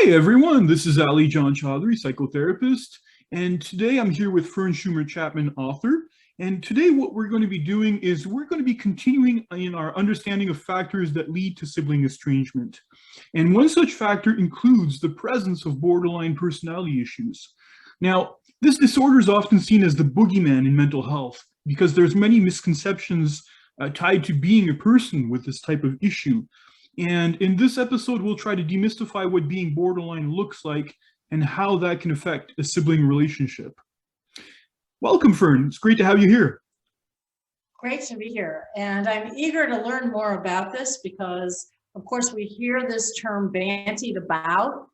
Hi everyone, this is Ali John Chaudhary, psychotherapist, and today I'm here with Fern Chapman, author. And today what we're going to be doing is we're going to be continuing in our understanding of factors that lead to sibling estrangement. And one such factor includes the presence of borderline personality issues. Now, this disorder is often seen as the boogeyman in mental health because there's many misconceptions tied to being a person with this type of issue. And in this episode, we'll try to demystify what being borderline looks like and how that can affect a sibling relationship. Welcome, Fern. It's great to have you here. Great to be here. And I'm eager to learn more about this because, of course, we hear this term bandied about,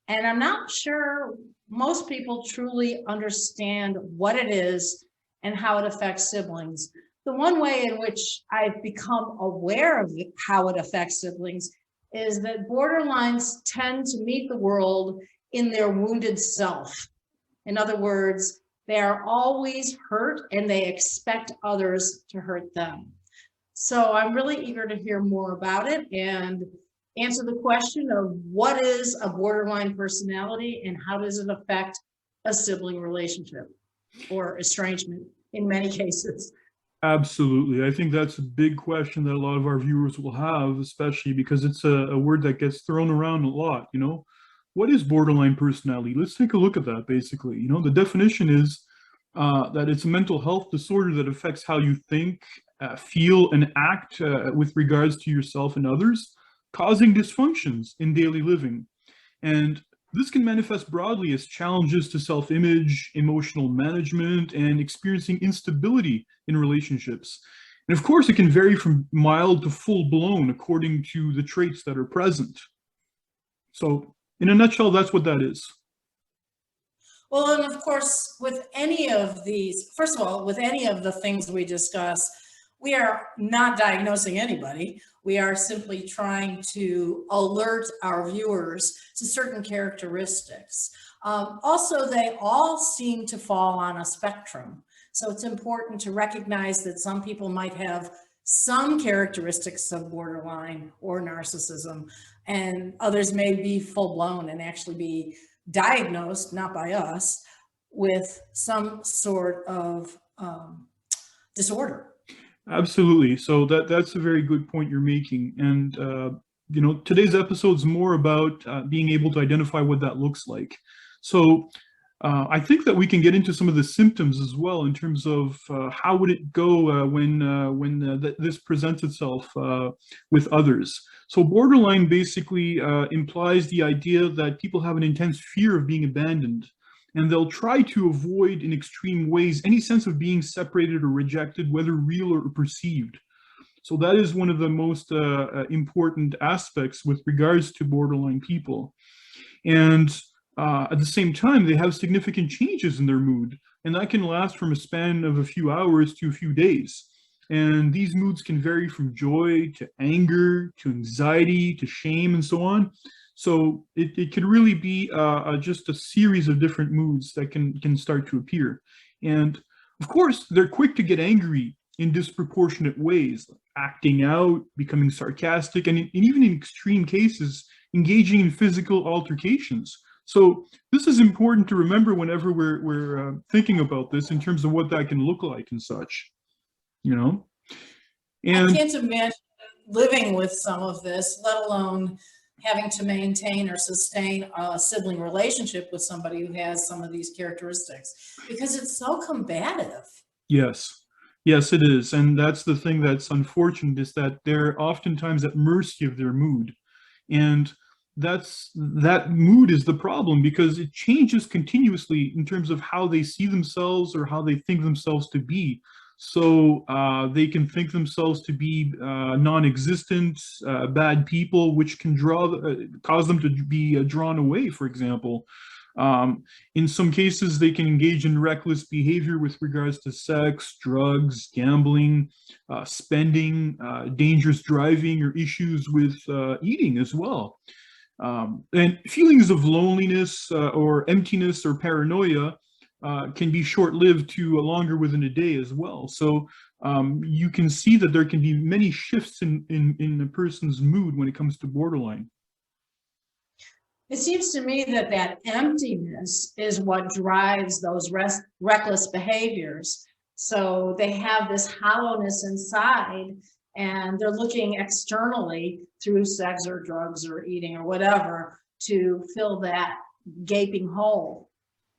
and I'm not sure most people truly understand what it is and how it affects siblings. The one way in which I've become aware of how it affects siblings is that borderlines tend to meet the world in their wounded self. In other words, they are always hurt and they expect others to hurt them. So I'm really eager to hear more about it and answer the question of what is a borderline personality and how does it affect a sibling relationship or estrangement in many cases. Absolutely. I think that's a big question that a lot of our viewers will have, especially because it's a word that gets thrown around a lot, What is borderline personality? Let's take a look at that, basically. The definition is that it's a mental health disorder that affects how you think, feel, and act with regards to yourself and others, causing dysfunctions in daily living. And this can manifest broadly as challenges to self-image, emotional management, and experiencing instability in relationships. And of course, it can vary from mild to full-blown according to the traits that are present. So, in a nutshell, that's what that is. Well, and of course, with any of these, first of all, with any of the things we discuss, we are not diagnosing anybody. We are simply trying to alert our viewers to certain characteristics. Also, they all seem to fall on a spectrum. So it's important to recognize that some people might have some characteristics of borderline or narcissism, and others may be full-blown and actually be diagnosed, not by us, with some sort of disorder. Absolutely. So that's a very good point you're making. And, today's episode is more about being able to identify what that looks like. So I think that we can get into some of the symptoms as well in terms of how would it go when this presents itself with others. So borderline basically implies the idea that people have an intense fear of being abandoned, and they'll try to avoid in extreme ways any sense of being separated or rejected, whether real or perceived. So that is one of the most important aspects with regards to borderline people. And at the same time, they have significant changes in their mood, and that can last from a span of a few hours to a few days. And these moods can vary from joy to anger to anxiety to shame and so on. So it could really be just a series of different moods that can start to appear. And of course, they're quick to get angry in disproportionate ways, acting out, becoming sarcastic, and even in extreme cases, engaging in physical altercations. So this is important to remember whenever we're thinking about this in terms of what that can look like and such, And I can't imagine living with some of this, let alone having to maintain or sustain a sibling relationship with somebody who has some of these characteristics, because it's so combative. Yes, it is. And that's the thing that's unfortunate, is that they're oftentimes at mercy of their mood. And that mood is the problem, because it changes continuously in terms of how they see themselves or how they think themselves to be. So they can think themselves to be non-existent, bad people, which can cause them to be drawn away, for example. In some cases, they can engage in reckless behavior with regards to sex, drugs, gambling, spending, dangerous driving, or issues with eating as well. And feelings of loneliness or emptiness or paranoia can be short-lived to longer within a day as well. So you can see that there can be many shifts in a person's mood when it comes to borderline. It seems to me that that emptiness is what drives those reckless behaviors. So they have this hollowness inside, and they're looking externally through sex or drugs or eating or whatever to fill that gaping hole.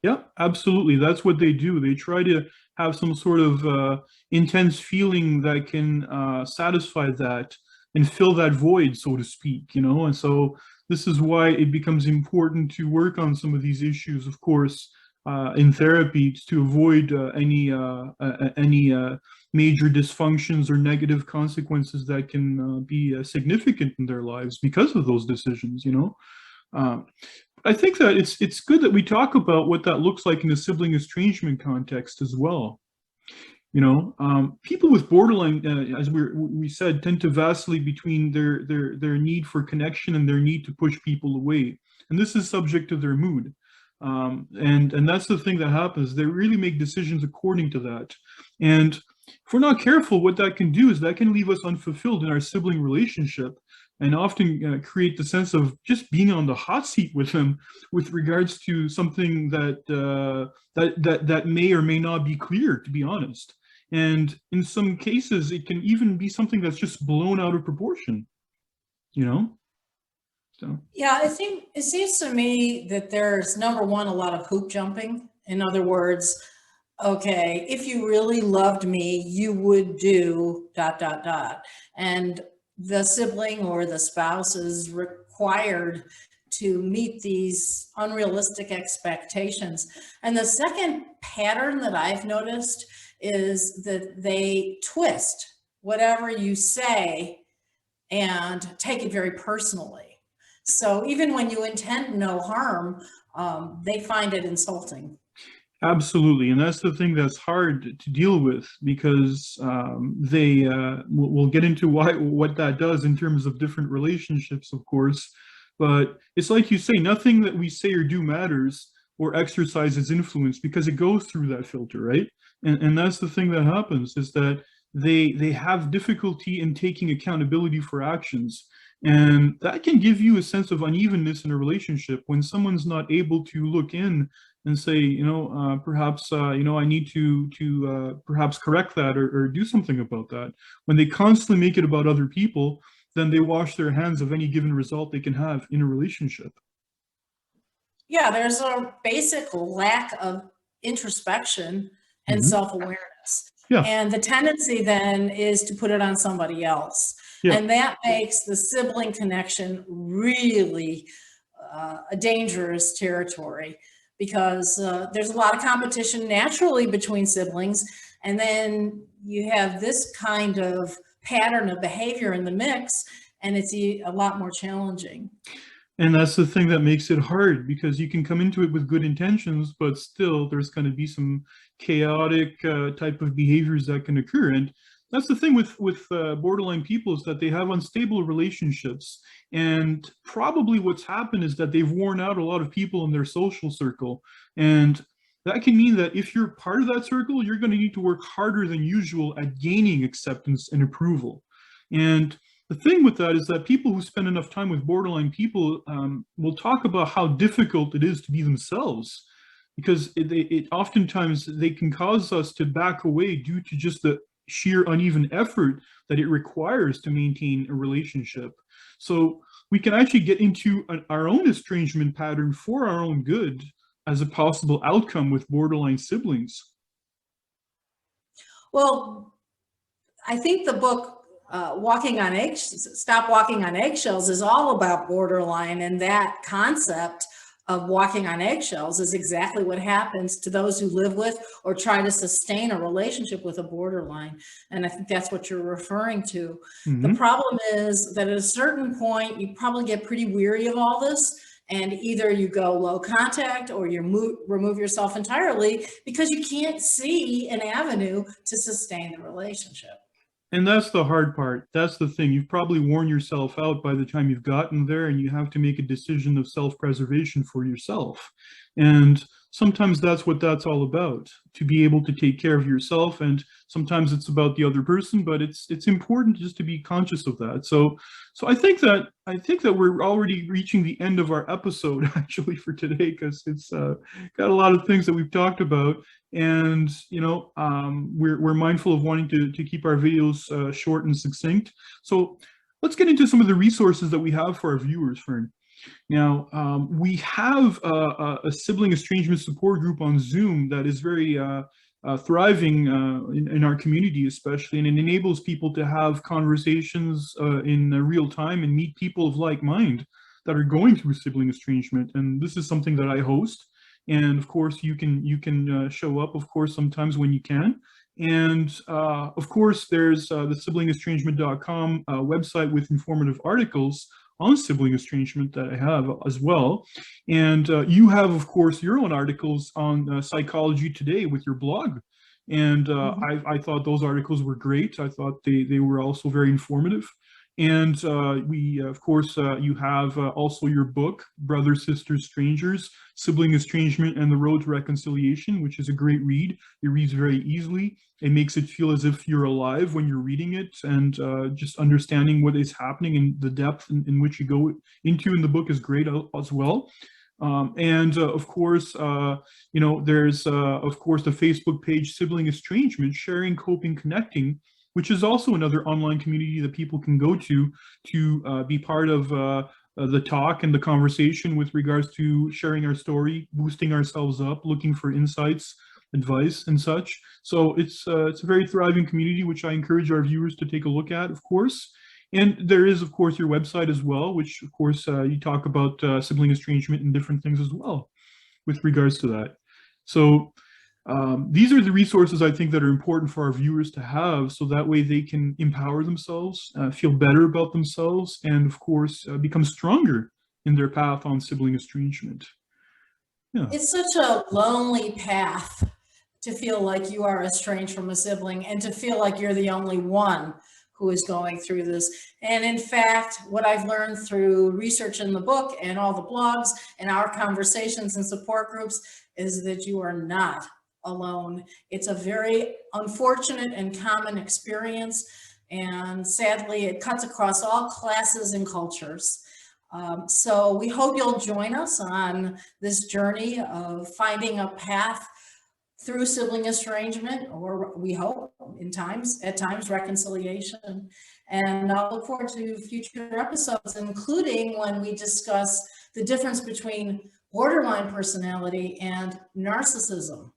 Yeah, absolutely. That's what they do. They try to have some sort of intense feeling that can satisfy that and fill that void, so to speak, you know? And so this is why it becomes important to work on some of these issues, of course, in therapy to avoid any major dysfunctions or negative consequences that can be significant in their lives because of those decisions, you know? I think that it's good that we talk about what that looks like in a sibling estrangement context as well. You know, people with borderline, as we said, tend to vacillate between their need for connection and their need to push people away, and this is subject to their mood. And that's the thing that happens. They really make decisions according to that. And if we're not careful, what that can do is that can leave us unfulfilled in our sibling relationship, and often create the sense of just being on the hot seat with them with regards to something that may or may not be clear, to be honest. And in some cases, it can even be something that's just blown out of proportion, you know? So. Yeah, it seems to me that there's, number one, a lot of hoop jumping. In other words, okay, if you really loved me, you would do ... And the sibling or the spouse is required to meet these unrealistic expectations. And the second pattern that I've noticed is that they twist whatever you say and take it very personally. So even when you intend no harm, they find it insulting. Absolutely, and that's the thing that's hard to deal with, because we'll get into what that does in terms of different relationships, of course. But it's like you say, nothing that we say or do matters or exercises influence because it goes through that filter, right? And that's the thing that happens, is that they have difficulty in taking accountability for actions. And that can give you a sense of unevenness in a relationship when someone's not able to look in and say, you know, perhaps, you know, I need to perhaps correct that or do something about that. When they constantly make it about other people, then they wash their hands of any given result they can have in a relationship. Yeah, there's a basic lack of introspection and self-awareness. Yeah. And the tendency then is to put it on somebody else. Yeah. And that makes the sibling connection really a dangerous territory, because there's a lot of competition naturally between siblings. And then you have this kind of pattern of behavior in the mix, and it's a lot more challenging. And that's the thing that makes it hard, because you can come into it with good intentions, but still there's going to be some chaotic type of behaviors that can occur. And that's the thing with borderline people, is that they have unstable relationships. And probably what's happened is that they've worn out a lot of people in their social circle. And that can mean that if you're part of that circle, you're going to need to work harder than usual at gaining acceptance and approval. And the thing with that is that people who spend enough time with borderline people will talk about how difficult it is to be themselves, because it oftentimes they can cause us to back away due to just the sheer uneven effort that it requires to maintain a relationship. So we can actually get into our own estrangement pattern for our own good as a possible outcome with borderline siblings. Well, I think the book Stop Walking on Eggshells is all about borderline, and that concept of walking on eggshells is exactly what happens to those who live with or try to sustain a relationship with a borderline. And I think that's what you're referring to. The problem is that at a certain point, you probably get pretty weary of all this, and either you go low contact or you remove yourself entirely because you can't see an avenue to sustain the relationship. And that's the hard part. That's the thing. You've probably worn yourself out by the time you've gotten there, and you have to make a decision of self-preservation for yourself. And sometimes that's what that's all about, to be able to take care of yourself. And Sometimes it's about the other person, but it's important just to be conscious of that. So I think that we're already reaching the end of our episode actually for today, because it's got a lot of things that we've talked about, and we're mindful of wanting to keep our videos short and succinct. So let's get into some of the resources that we have for our viewers, Fern. Now, we have a sibling estrangement support group on Zoom that is very thriving in our community, especially, and it enables people to have conversations in real time and meet people of like mind that are going through sibling estrangement. And this is something that I host. And of course, you can show up, of course, sometimes when you can. And of course, there's the siblingestrangement.com website with informative articles on sibling estrangement that I have as well. And you have, of course, your own articles on Psychology Today with your blog. And I thought those articles were great. I thought they were also very informative. And of course, you have also your book, Brothers, Sisters, Strangers, Sibling Estrangement and the Road to Reconciliation, which is a great read. It reads very easily. It makes it feel as if you're alive when you're reading it, and just understanding what is happening and the depth in which you go into in the book is great as well. Of course, there's, of course, the Facebook page, Sibling Estrangement, Sharing, Coping, Connecting, which is also another online community that people can go to be part of the talk and the conversation with regards to sharing our story, boosting ourselves up, looking for insights, advice, and such. So it's a very thriving community, which I encourage our viewers to take a look at, of course. And there is, of course, your website as well, which, of course, you talk about sibling estrangement and different things as well with regards to that. So these are the resources I think that are important for our viewers to have, so that way they can empower themselves, feel better about themselves, and of course, become stronger in their path on sibling estrangement. Yeah. It's such a lonely path to feel like you are estranged from a sibling and to feel like you're the only one who is going through this. And in fact, what I've learned through research in the book and all the blogs and our conversations and support groups is that you are not alone. It's a very unfortunate and common experience. And sadly, it cuts across all classes and cultures. So we hope you'll join us on this journey of finding a path through sibling estrangement, or we hope at times reconciliation. And I'll look forward to future episodes, including when we discuss the difference between borderline personality and narcissism.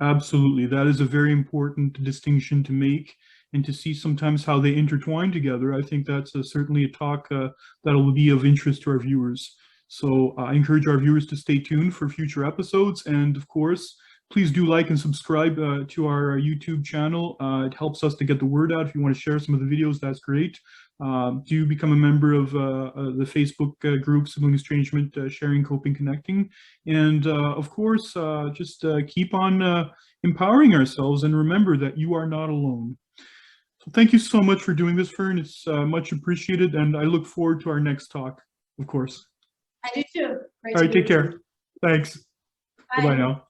Absolutely. That is a very important distinction to make, and to see sometimes how they intertwine together. I think that's certainly a talk that'll be of interest to our viewers. So I encourage our viewers to stay tuned for future episodes. And of course, please do like and subscribe to our YouTube channel. It helps us to get the word out. If you want to share some of the videos, that's great. Do become a member of the Facebook group, Sibling Estrangement, Sharing, Coping, Connecting. And of course, just keep on empowering ourselves, and remember that you are not alone. So thank you so much for doing this, Fern. It's much appreciated, and I look forward to our next talk, of course. I do too. Great. All right, take care. Thanks. Bye-bye now.